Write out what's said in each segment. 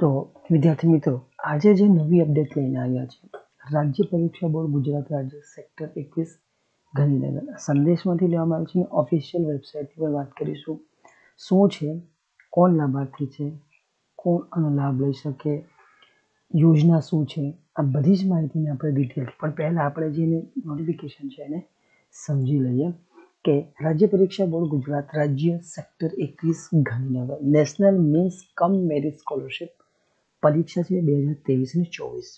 તો વિદ્યાર્થી મિત્રો, આજે જે નવી અપડેટ લઈને આવ્યા છે, રાજ્ય પરીક્ષા બોર્ડ ગુજરાત રાજ્ય સેક્ટર 21 ગાંધીનગર સંદેશમાંથી લેવામાં આવ્યું છે. ઓફિશિયલ વેબસાઇટ પર વાત કરીશું. શું છે, કોણ લાભાર્થી છે, કોણ આનો લાભ લઈ શકે, યોજના શું છે, આ બધી જ માહિતીને આપણે ડિટેલ, પણ પહેલાં આપણે જે નોટિફિકેશન છે એને સમજી લઈએ કે રાજ્ય પરીક્ષા બોર્ડ ગુજરાત રાજ્ય sector 21 Gandhinagar national means cum merit scholarship પરીક્ષા છે 2023 અને 24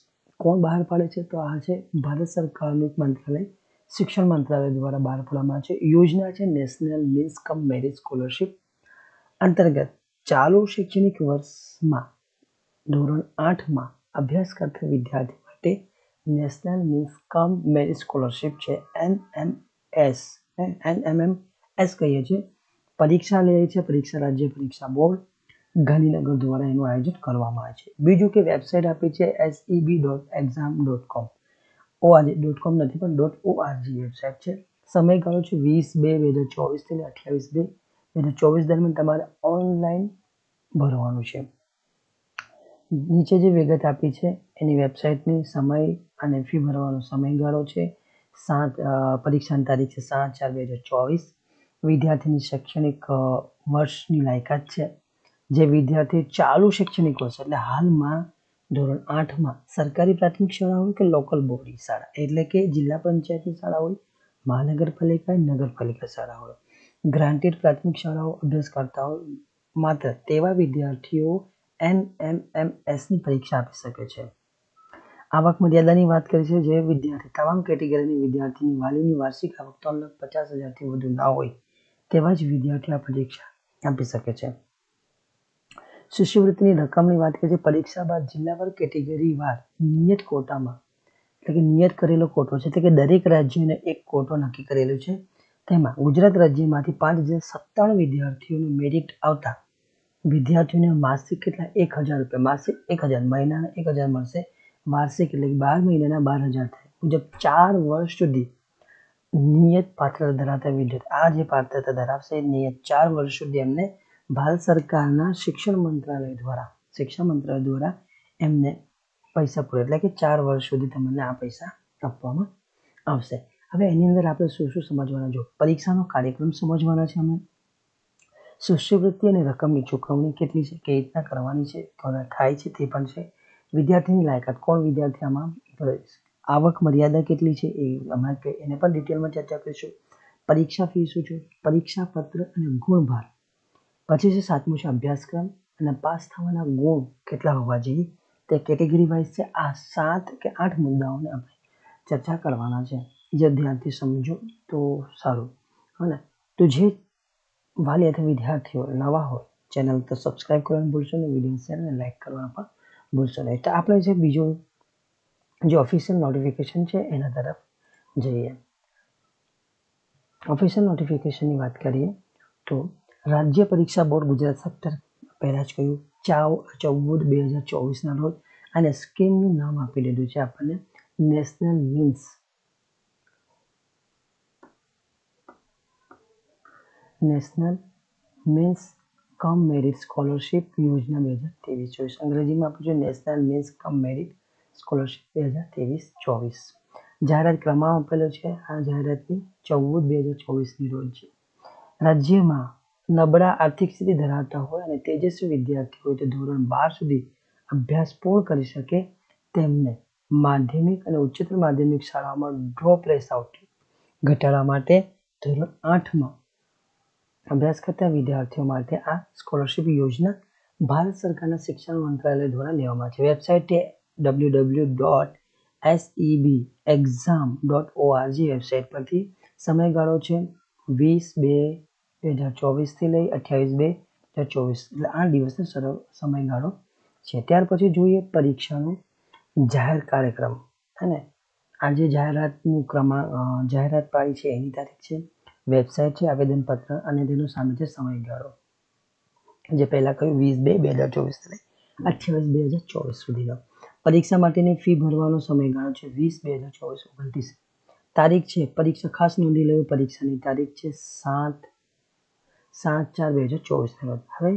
કોણ બહાર પાડે છે? તો આ છે ભારત સરકારનું મંત્રાલય, શિક્ષણ મંત્રાલય દ્વારા બહાર પાડવામાં છે. યોજના છે national means cum merit scholarship અંતર્ગત ચાલુ શૈક્ષણિક વર્ષમાં ધોરણ 8માં અભ્યાસ કરતા વિદ્યાર્થી માટે national means cum merit scholarship છે NMMS કહીએ છીએ. પરીક્ષા લે છે રાજ્ય પરીક્ષા બોર્ડ ગાંધીનગર દ્વારા એનું આયોજન કરવામાં આવે છે. બીજું કે વેબસાઇટ આપી છે seb.exam.com .com નથી પણ .org વેબસાઇટ છે. સમયગાળો છે 20/2/2024 થી 28/2/2024 દરમિયાન તમારે ઓનલાઈન ભરવાનું છે. નીચે જે વિગત આપી છે એની વેબસાઇટની સમય અને ફી ભરવાનો સમયગાળો છે. પરીક્ષાની તારીખ છે 7/4/2024. વિદ્યાર્થીની શૈક્ષણિક વર્ષની લાયકાત છે. જે વિદ્યાર્થી ચાલુ શૈક્ષણિક વર્ષ એટલે હાલમાં ધોરણ 8માં સરકારી પ્રાથમિક શાળા હોય કે લોકલ બોર્ડની શાળા એટલે કે જિલ્લા પંચાયતની શાળા હોય, મહાનગરપાલિકા નગરપાલિકા શાળા હોય, ગ્રાન્ટેડ પ્રાથમિક શાળાઓ અભ્યાસ કરતા હોય, માત્ર તેવા વિદ્યાર્થીઓ NMMSની પરીક્ષા આપી શકે છે. આવક મર્યાદાની વાત કરી છે. જે વિદ્યાર્થી તમામ કેટેગરીની વિદ્યાર્થીની વાલીની વાર્ષિક આવક 3,50,000થી વધુ ના હોય તેવા જ વિદ્યાર્થીઓ આ પરીક્ષા આપી શકે છે. શિષ્યવૃત્તિની રકમની વાત કરીએ. પરીક્ષા બાદ જિલ્લાવાર કેટેગરી વાર નિયત કોટામાં એટલે કે નિયત કરેલો કોટો છે એટલે કે દરેક રાજ્યને એક કોટો નક્કી કરેલો છે. તેમાં ગુજરાત રાજ્યમાંથી 5,097 વિદ્યાર્થીઓનું મેરિટ આવતા વિદ્યાર્થીઓને માસિક કેટલા 1,000 રૂપિયા, માસિક 1,000, મહિનાના 1,000 મળશે. વાર્ષિક એટલે કે 12 મહિનાના 12,000 થાય. મુજબ 4 વર્ષ સુધી નિયત પાત્રતા ધરાવતા વિદ્યાર્થી આ જે પાત્રતા ધરાવશે નિયત 4 વર્ષ સુધી એમને ભારત સરકારના શિક્ષણ મંત્રાલય દ્વારા એમને પૈસા પૂરે એટલે કે 4 વર્ષ સુધી તમને આ પૈસા આપવામાં આવશે. હવે એની અંદર આપણે શું સમજવાના જો પરીક્ષાનો કાર્યક્રમ સમજવાના છે. અમે શિષ્યવૃત્તિ અને રકમની ચૂકવણી કેટલી છે, કઈ રીતના કરવાની છે, થાય છે તે પણ છે. વિદ્યાર્થીની લાયકાત, કોણ વિદ્યાર્થી આમાં આવક મર્યાદા કેટલી છે એ હમણાં એને પણ ડિટેલમાં ચર્ચા કરીશું. પરીક્ષા ફી શું છે, પરીક્ષા પત્ર અને ગુણભાર. પછી છે 7મું છે અભ્યાસક્રમ અને પાસ થવાના ગુણ કેટલા હોવા જોઈએ તે કેટેગરી વાઇઝ છે. આ 7 કે 8 મુદ્દાઓને આપણે ચર્ચા કરવાના છે. જે ધ્યાનથી સમજો તો સારું. અને તો જે વાલી અથવા વિદ્યાર્થીઓ નવા હોય ચેનલ તો સબસ્ક્રાઈબ કરવાનું ભૂલશો નહીં, વિડીયો શેર અને લાઈક કરવાનું પણ ભૂલશો નહીં. તો આપણે જે બીજું જે ઓફિશિયલ નોટિફિકેશન છે એના તરફ જઈએ. ઓફિશિયલ નોટિફિકેશનની વાત કરીએ તો રાજ્ય પરીક્ષા બોર્ડ ગુજરાત સેક્ટર પહેલાં જ કહ્યું 14/2/2024 રોજ અને સ્કીમનું નામ આપી દીધું છે આપણને national means cum merit scholarship યોજના 2023-24. અંગ્રેજીમાં આપ્યું છે national means cum merit scholarship 2023-24. જાહેરાત ક્રમાંક આપેલો છે. આ જાહેરાતની 14/2/24ની રોજ છે. રાજ્યમાં નબળા આર્થિક સ્થિતિ ધરાવતા હોય અને તેજસ્વી વિદ્યાર્થી હોય તો ધોરણ 12 સુધી અભ્યાસ પૂર્ણ કરી શકે તેમને માધ્યમિક અને ઉચ્ચતર માધ્યમિક શાળાઓમાં ડ્રોપ રેસ આઉટ ઘટાડવા માટે ધોરણ 8માં અભ્યાસ કરતા વિદ્યાર્થીઓ માટે આ સ્કોલરશિપ યોજના ભારત સરકારના શિક્ષણ મંત્રાલય દ્વારા લેવામાં આવે છે. વેબસાઇટ www.sebexam.org વેબસાઇટ પરથી. સમયગાળો છે 20/2/2024 થી લઈ 28/2/2024 એટલે 8 દિવસનો સમયગાળો છે. ત્યાર પછી જોઈએ પરીક્ષાનું જાહેર કાર્યક્રમ અને આ જે જાહેરાત પાડી છે એની તારીખ છે, વેબસાઇટ છે, આવેદનપત્ર અને તેનો સામે છે સમયગાળો. જે પહેલાં કહ્યું 20/2/2024 થી 28/2/2024 સુધીનો. પરીક્ષા માટેની ફી ભરવાનો સમયગાળો છે 20/2/2024 29. તારીખ છે પરીક્ષા ખાસ નોંધી લેવી પરીક્ષાની તારીખ છે 7/4/2024 રોજ. હવે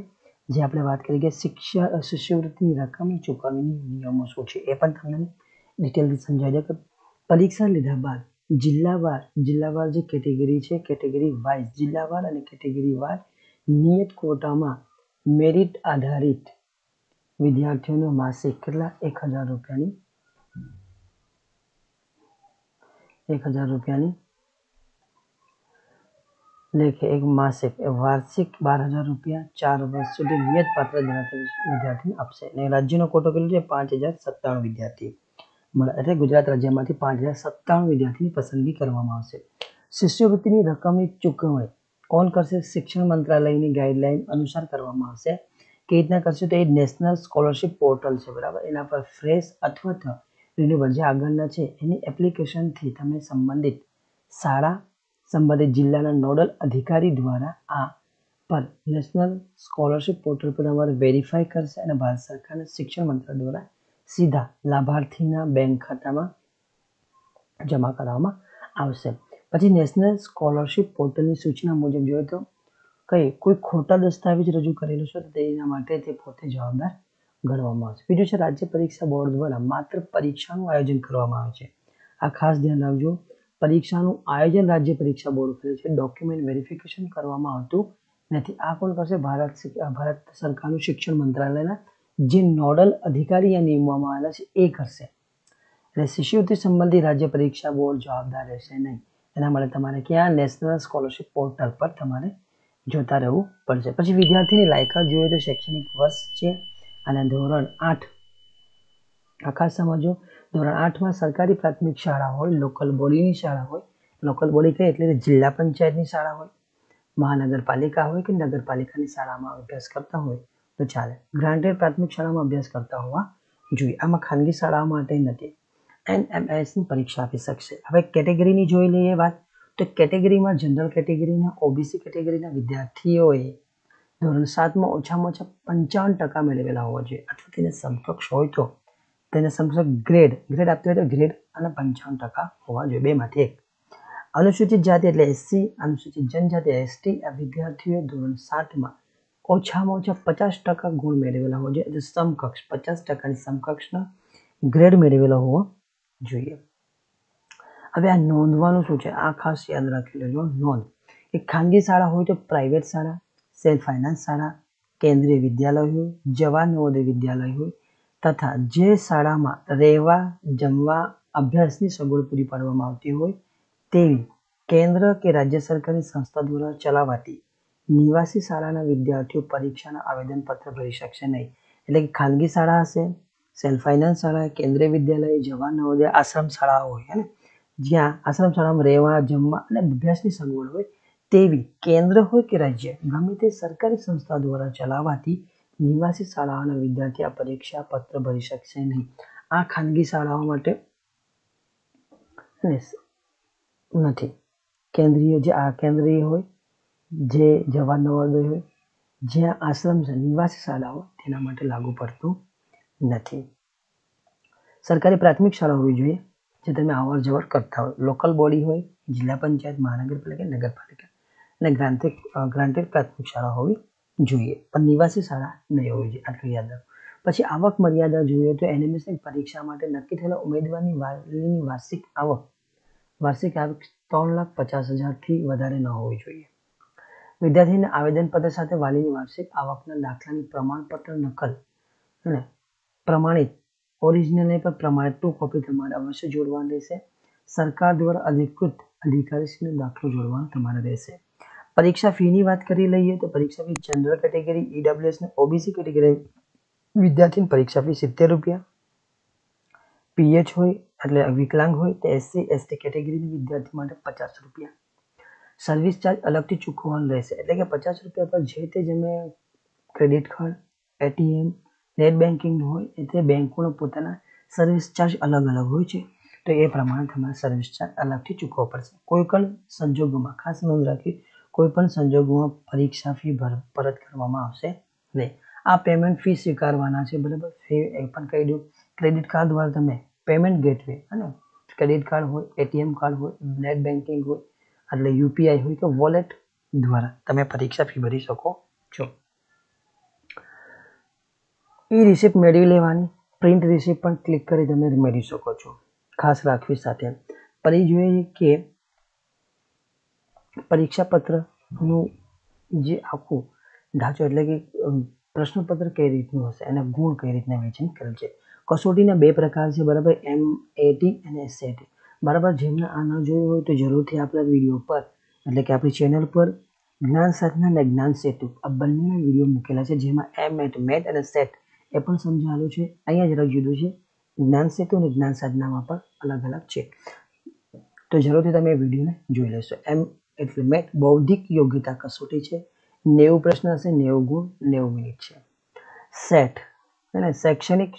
જે આપણે વાત કરી કે શિષ્યવૃત્તિની રકમની ચૂકવણીની નિયમો શું છે એ પણ તમને ડિટેલથી સમજાવી દે કે પરીક્ષા લીધા બાદ જિલ્લાવાર જે કેટેગરી છે કેટેગરી વાઇઝ જિલ્લાવાર અને કેટેગરી વાર નિયત કોટામાં મેરિટ આધારિત વિદ્યાર્થીઓનો માસિક કેટલા 1000 રૂપિયાની લેખે એક માસિક વાર્ષિક 12,000 રૂપિયા 4 વર્ષ સુધી નિયત પાત્ર ધરાવતા વિદ્યાર્થીને આપશે અને રાજ્યનો કોટો કેટલો છે 5097 વિદ્યાર્થી મળે એટલે ગુજરાત રાજ્યમાંથી 5097 વિદ્યાર્થીની પસંદગી કરવામાં આવશે. શિષ્યવૃત્તિની રકમની ચૂકવણી કોણ કરશે? શિક્ષણ મંત્રાલયની ગાઈડલાઈન અનુસાર કરવામાં આવશે. કેવી રીતના કરશે તો એ નેશનલ સ્કોલરશિપ પોર્ટલ છે બરાબર, એના પર ફ્રેશ અથવા તો રિન્યુઅબલ જે આગળના છે એની એપ્લિકેશનથી તમે સંબંધિત શાળા સંબંધિત જિલ્લાના નોડલ અધિકારી દ્વારા આ પર નેશનલ સ્કોલરશિપ પોર્ટલ પર તમારે વેરીફાઈ કરશે અને ભારત સરકારના શિક્ષણ મંત્રાલય દ્વારા સીધા લાભાર્થીના બેંક ખાતામાં જમા કરાવવામાં આવશે. પછી નેશનલ સ્કોલરશિપ પોર્ટલની સૂચના મુજબ જોઈએ તો કોઈ ખોટા દસ્તાવેજ રજૂ કરેલો છે તો તેના માટે તે પોતે જવાબદાર ગણવામાં આવશે. બીજું છે રાજ્ય પરીક્ષા બોર્ડ દ્વારા માત્ર પરીક્ષાનું આયોજન કરવામાં આવે છે. આ ખાસ ધ્યાન રાખજો, પરીક્ષાનું આયોજન રાજ્ય પરીક્ષા બોર્ડ કરે છે, ડોક્યુમેન્ટ વેરિફિકેશન કરવામાં આવતું નથી. આ કોણ કરશે? ભારત સરકારનું શિક્ષણ મંત્રાલયના જે નોડલ અધિકારી નિમવામાં આવેલા છે એ કરશે. એટલે શિષ્યવૃત્તિ સંબંધી રાજ્ય પરીક્ષા બોર્ડ જવાબદાર રહેશે નહીં. એના માટે તમારે ક્યાં નેશનલ સ્કોલરશિપ પોર્ટલ પર તમારે જોતા રહેવું પડશે. પછી વિદ્યાર્થીની લાયકાત જોઈએ તો શૈક્ષણિક વર્ષ છે અને ધોરણ 8 ખાસ સમજો. ધોરણ 8માં સરકારી પ્રાથમિક શાળા હોય, લોકલ બોડીની શાળા હોય, લોકલ બોડી કઈ એટલે જિલ્લા પંચાયતની શાળા હોય, મહાનગરપાલિકા હોય કે નગરપાલિકાની શાળામાં અભ્યાસ કરતા હોય તો ચાલે. ગ્રાન્ટેડ પ્રાથમિક શાળામાં અભ્યાસ કરતા હોવા જોઈએ. આમાં ખાનગી શાળાઓ માટે નથી. NMSની પરીક્ષા આપી શકશે. હવે કેટેગરીની જોઈ લઈએ વાત તો કેટેગરીમાં જનરલ કેટેગરીના ઓબીસી કેટેગરીના વિદ્યાર્થીઓએ ધોરણ 7માં ઓછામાં ઓછા 55% મેળવેલા હોવા જોઈએ અથવા તેને સમકક્ષ હોય તો તેને સમકક્ષ ગ્રેડ આપતી હોય તો ગ્રેડ અને 55% હોવા જોઈએ, બેમાંથી એક. અનુસૂચિત જાતિ એટલે SC, અનુસૂચિત જનજાતિ ST વિદ્યાર્થીઓએ ધોરણ 7માં ઓછામાં ઓછા 50% ગુણ મેળવેલા હોવા જોઈએ, સમકક્ષ 50%ની સમકક્ષના ગ્રેડ મેળવેલો હોવો જોઈએ. હવે આ નોંધવાનું શું છે આ ખાસ યાદ રાખી લેજો. નોંધ કે ખાનગી શાળા હોય તો પ્રાઇવેટ શાળા, સેલ્ફ ફાઇનાન્સ શાળા, કેન્દ્રીય વિદ્યાલય હોય, જવાહર નવોદય વિદ્યાલય હોય તથા જે શાળામાં રહેવા જમવા અભ્યાસની સગવડ પૂરી પાડવામાં આવતી હોય તેવી કેન્દ્ર કે રાજ્ય સરકારની સંસ્થા દ્વારા ચલાવાતી નિવાસી શાળાના વિદ્યાર્થીઓ પરીક્ષાના આવેદનપત્ર ભરી શકશે નહીં. એટલે કે ખાનગી શાળા હશે, સેલ્ફ ફાઇનાન્સ શાળા, કેન્દ્રીય વિદ્યાલય, જવાહર નવોદય આશ્રમ શાળાઓ હોય ને, જ્યાં આશ્રમ શાળામાં રહેવા જમવા અને અભ્યાસની સગવડ હોય તેવી કેન્દ્ર હોય કે રાજ્ય ગમે તે સરકારી સંસ્થા દ્વારા ચલાવાતી નિવાસી શાળાઓના વિદ્યાર્થી આ પરીક્ષા પત્ર ભરી શકશે નહીં. આ ખાનગી શાળાઓ માટે નથી. કેન્દ્રીય હોય, જે જવાહર નવોદય હોય, જ્યાં આશ્રમ છે નિવાસી શાળાઓ તેના માટે લાગુ પડતું નથી. સરકારી પ્રાથમિક શાળા હોવી જોઈએ જે તમે અવર જવર કરતા હોય, લોકલ બોડી હોય, જિલ્લા પંચાયત, મહાનગરપાલિકા, નગરપાલિકા અને ગ્રાન્ટેડ પ્રાથમિક શાળા હોવી જોઈએ, પણ નિવાસી શાળા નહીં હોવી જોઈએ. આટલું યાદ રાખો. પછી આવક મર્યાદા જોઈએ તો NMSની પરીક્ષા માટે નક્કી થયેલા ઉમેદવારની વાર્ષિક આવક 3,50,000થી વધારે ન હોવી જોઈએ. વિદ્યાર્થીને આવેદનપત્ર સાથે વાલીની વાર્ષિક આવકના દાખલાની પ્રમાણપત્ર નકલ અને પ્રમાણિત ઓરિજિનલ પર પ્રમાણિત 2 કોપી તમારે અવશ્ય જોડવાની રહેશે. સરકાર દ્વારા અધિકૃત અધિકારીશ્રીનો દાખલો જોડવાનો તમારે રહેશે. પરીક્ષા ફીની વાત કરી લઈએ તો પરીક્ષા ફી જનરલ કેટેગરી, EWS અને OBC કેટેગરી વિદ્યાર્થીની પરીક્ષા ફી 70 રૂપિયા. PH હોય એટલે વિકલાંગ હોય તો SC ST કેટેગરીની વિદ્યાર્થી માટે 50 રૂપિયા. સર્વિસ ચાર્જ અલગથી ચૂકવવાનો રહેશે એટલે કે 50 રૂપિયા પર જે તે તમે credit card, ATM, net banking હોય એટલે બેંકોનો પોતાના સર્વિસ ચાર્જ અલગ હોય છે તો એ પ્રમાણે તમારે સર્વિસ ચાર્જ અલગથી ચૂકવવો પડશે. કોઈ પણ સંજોગોમાં ખાસ નોંધ રાખી, કોઈ પણ સંજોગોમાં પરીક્ષા ફી પરત કરવામાં આવશે નહીં. આ પેમેન્ટ ફી સ્વીકારવાના છે બરાબર. ફી એ પણ કહી દઉં, ક્રેડિટ કાર્ડ દ્વારા તમે પેમેન્ટ ગેટવે અને ક્રેડિટ કાર્ડ હોય, ATM કાર્ડ હોય, નેટ બેન્કિંગ હોય એટલે UPI હોય તો વોલેટ દ્વારા તમે પરીક્ષા ફી ભરી શકો છો. એ રિસિપ્ટ મેળવી લેવાની. પ્રિન્ટ રિસિપ્ટ પણ ક્લિક કરી તમે મેળવી શકો છો. ખાસ રાખવી સાથે. પછી જોઈએ કે પરીક્ષા પત્રનું જે આખું ઢાંચો એટલે કે પ્રશ્નપત્ર કઈ રીતનું હશે અને ગુણ કઈ રીતના વહેંચણી કરેલ છે. કસોટીના 2 પ્રકાર છે, બરાબર, MAT અને SAT. બરાબર, જેમને આ ન જોયું હોય તો જરૂરથી આપણા વિડીયો પર એટલે કે આપણી ચેનલ પર જ્ઞાન સાધના અને જ્ઞાન સેતુ આ બંનેના વિડીયો મૂકેલા છે, જેમાં મેટ અને સેટ એ પણ સમજાવેલું છે. અહીંયા જરાક જુદું છે, જ્ઞાન સેતુ અને જ્ઞાન સાધનામાં પણ અલગ અલગ છે. તો જરૂરથી તમે એ વિડીયોને જોઈ લેશો. એટલે મેટ બૌદ્ધિક યોગ્યતા કસોટી છે, 90 પ્રશ્ન હશે, 90 ગુણ, 90 મિનિટ છે. સેટ અને શૈક્ષણિક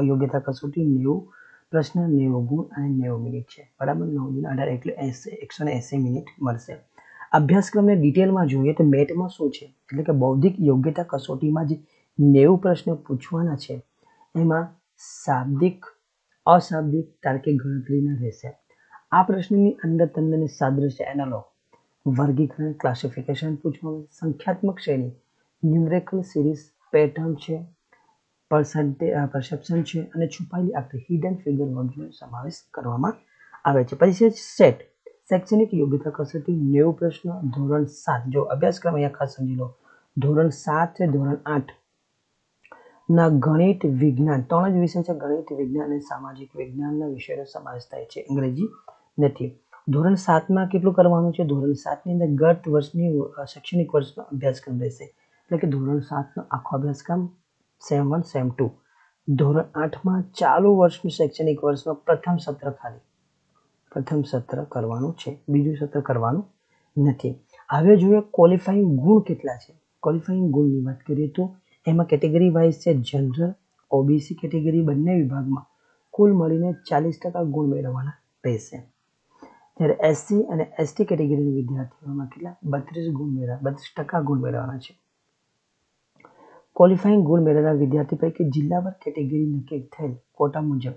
યોગ્યતા કસોટી 90 પ્રશ્ન, 90 ગુણ અને 90 મિનિટ છે. બરાબર, 9 × 18 એટલે 180 મિનિટ મળશે. અભ્યાસક્રમને ડિટેલમાં જોઈએ તો મેટમાં શું છે એટલે કે બૌદ્ધિક યોગ્યતા કસોટીમાં જે 90 પ્રશ્નો પૂછવાના છે એમાં શાબ્દિક, અશાબ્દિક, તાર્કિક ગણતરીના રહેશે. આ પ્રશ્નની અંદર તમને સાદૃશ્ય, એનાલોગ, વર્ગીકરણ, ક્લાસિફિકેશન પૂછવામાં, સંખ્યાત્મક શ્રેણી, ન્યુમેરિકલ સિરીઝ, પેટર્ન છે, પરસેપ્શન છે અને છુપાયેલી આકૃતિ, હિડન ફિગર વગેરેનો સમાવેશ કરવામાં આવે છે. પછી છે સેટ, શૈક્ષણિક યોગ્યતા કસોટી 90 પ્રશ્નો, ધોરણ 7. જો અભ્યાસક્રમ અહીંયા ખાસ સમજી લો, ધોરણ 7 છે, ધોરણ 8 ના ગણિત, વિજ્ઞાન, 3 જ વિષય છે, ગણિત, વિજ્ઞાન અને સામાજિક વિજ્ઞાનના વિષયનો સમાવેશ થાય છે, અંગ્રેજી નથી. ધોરણ 7માં કેટલું કરવાનું છે? ધોરણ 7ની અંદર ગત વર્ષની શૈક્ષણિક વર્ષનો અભ્યાસક્રમ રહેશે, એટલે કે ધોરણ 7નો આખો અભ્યાસક્રમ સેમ 1, સેમ 2. ધોરણ 8માં ચાલુ વર્ષનું શૈક્ષણિક વર્ષમાં પ્રથમ સત્ર કરવાનું છે, બીજું સત્ર કરવાનું નથી. હવે જોઈએ ક્વોલિફાઈંગ ગુણ કેટલા છે. ક્વોલિફાઈંગ ગુણની વાત કરીએ તો એમાં કેટેગરી વાઇઝ છે, જનરલ, OBC કેટેગરી બંને વિભાગમાં કુલ મળીને 40% ગુણ મેળવવાના રહેશે. જ્યારે SC અને ST કેટેગરીના વિદ્યાર્થીઓમાં કેટલા 32% ગુણ મેળવવાના છે. ક્વોલિફાઈંગ ગુણ મેળવનાર વિદ્યાર્થી પૈકી જિલ્લાવાર કેટેગરી નક્કી થયેલ કોટા મુજબ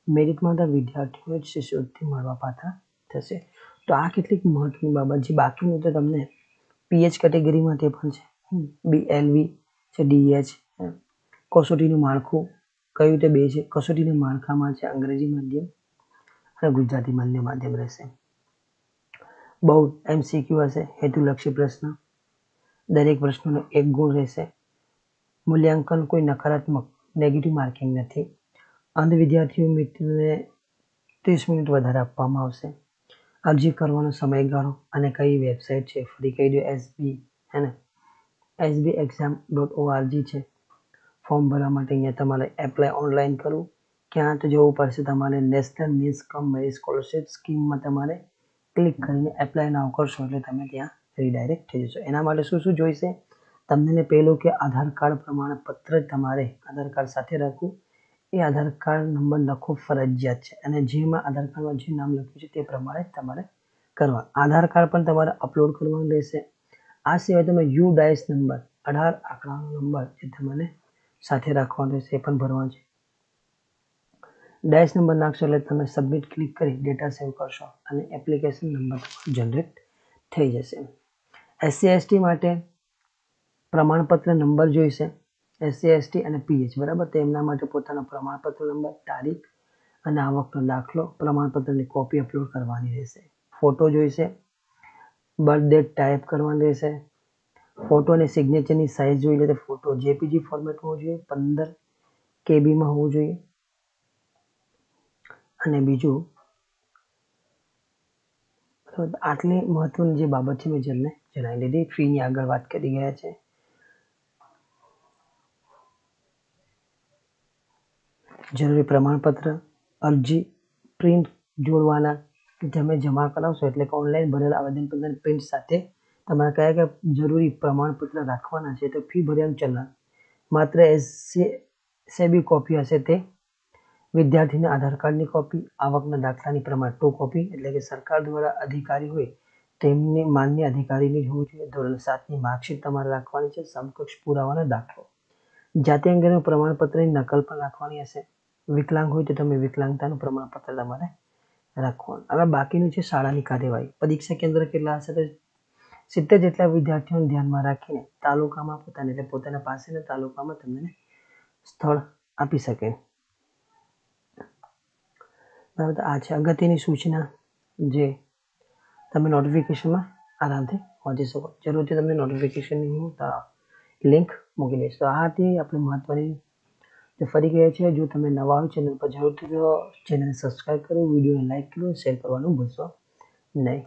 મેરિટમાં આવતા વિદ્યાર્થીઓને જ શિષ્યવૃત્તિ મળવાપાત્ર થશે. તો આ કેટલીક મહત્વની બાબત છે. બાકીનું તો તમને PH કેટેગરી માટે પણ છે, BLV છે, DH, કસોટીનું માળખું કઈ રીતે 2 છે. કસોટીના માળખામાં છે અંગ્રેજી માધ્યમ અને ગુજરાતી માધ્યમ રહેશે. બહુ MCQ હશે, હેતુલક્ષી પ્રશ્ન, દરેક પ્રશ્નનો 1 ગુણ રહેશે. મૂલ્યાંકન કોઈ નકારાત્મક નેગેટિવ માર્કિંગ નથી. અંધ વિદ્યાર્થીઓ મિત્રને 30 મિનિટ વધારે આપવામાં આવશે. અરજી કરવાનો સમયગાળો અને કઈ વેબસાઇટ છે ફરી કહી દો, sbexam.org છે. ફોર્મ ભરવા માટે અહીંયા તમારે એપ્લાય ઓનલાઈન કરવું. ક્યાં તો જવું પડશે તમારે national means cum merit scholarship સ્કીમમાં તમારે ક્લિક કરીને એપ્લાય નાવ કરશો એટલે તમે ત્યાં રીડાયરેક્ટ થઈ જશો. એના માટે શું શું જોઈશે? તમને પહેલું કે આધાર કાર્ડ પ્રમાણપત્ર તમારે આધાર કાર્ડ સાથે રાખવું. એ આધાર કાર્ડ નંબર લખવો ફરજિયાત છે અને જેમાં આધાર કાર્ડમાં જે નામ લખ્યું છે તે પ્રમાણે તમારે કરવા. આધાર કાર્ડ પણ તમારે અપલોડ કરવાનું રહેશે. આ સિવાય તમે UDIS નંબર 18 આંકડાનો નંબર એ તમારે સાથે રાખવાનો રહેશે, એ પણ ભરવાનો છે. ડાયસ નંબર નાખશો એટલે તમે સબમિટ ક્લિક કરી ડેટા સેવ કરશો અને એપ્લિકેશન નંબર જનરેટ થઈ જશે. SC ST માટે પ્રમાણપત્ર નંબર જોઈશે, SC ST અને PH, બરાબર. તો એમના માટે પોતાનો પ્રમાણપત્ર નંબર, તારીખ અને આવકનો દાખલો, પ્રમાણપત્રની કોપી અપલોડ કરવાની રહેશે. ફોટો જોઈશે, બર્થ ડેટ ટાઈપ કરવાની રહેશે. ફોટો અને સિગ્નેચરની સાઇઝ જોઈ લે તો ફોટો JPG ફોર્મેટમાં હોવો જોઈએ, 15 KBમાં હોવું જોઈએ. અને બીજું આટલી મહત્વની જે બાબત છે મેં જેમને જણાવી દીધી. ફીની આગળ વાત કરી ગયા છે. જરૂરી પ્રમાણપત્ર, અરજી, પ્રિન્ટ જોડવાના, તમે જમા કરાવશો એટલે કે ઓનલાઈન ભરેલા આવેદનપત્રની પ્રિન્ટ સાથે તમારે કયા કયા જરૂરી પ્રમાણપત્ર રાખવાના છે. તો ફી ભર્યાનું ચલણ, માત્ર SCB કોપી હશે તે, વિદ્યાર્થીના આધાર કાર્ડની કોપી, આવકના દાખલાની પ્રમાણ 2 કોપી એટલે કે સરકાર દ્વારા અધિકારી હોય તેમની માન્ય અધિકારીની જ હોવી જોઈએ. ધોરણ 7ની માર્કશીટ તમારે રાખવાની છે, સમકક્ષ પુરાવાનો દાખલો, જાતિ અંગેનું પ્રમાણપત્રની નકલ પણ રાખવાની હશે. વિકલાંગ હોય તો તમે વિકલાંગતાનું પ્રમાણપત્ર તમારે રાખવાનું. હવે બાકીનું છે શાળાની કાર્યવાહી. પરીક્ષા કેન્દ્ર કેટલા હશે? તો 70 જેટલા વિદ્યાર્થીઓને ધ્યાનમાં રાખીને તાલુકામાં પોતાના પાસેના તાલુકામાં તમને સ્થળ આપી શકે. બરાબર, આ છે અગત્યની સૂચના જે તમે નોટિફિકેશનમાં આરામથી વાંચી શકો. જરૂરથી તમને નોટિફિકેશનની હું લિંક મૂકી દઈશ. તો આ હતી આપણી મહત્ત્વની જે ફરી ગયા છે. જો તમે નવા હોય ચેનલ પર જરૂરથી ચેનલને સબસ્ક્રાઈબ કરો, વિડીયોને લાઈક કરો, શેર કરવાનું ભૂલશો નહીં.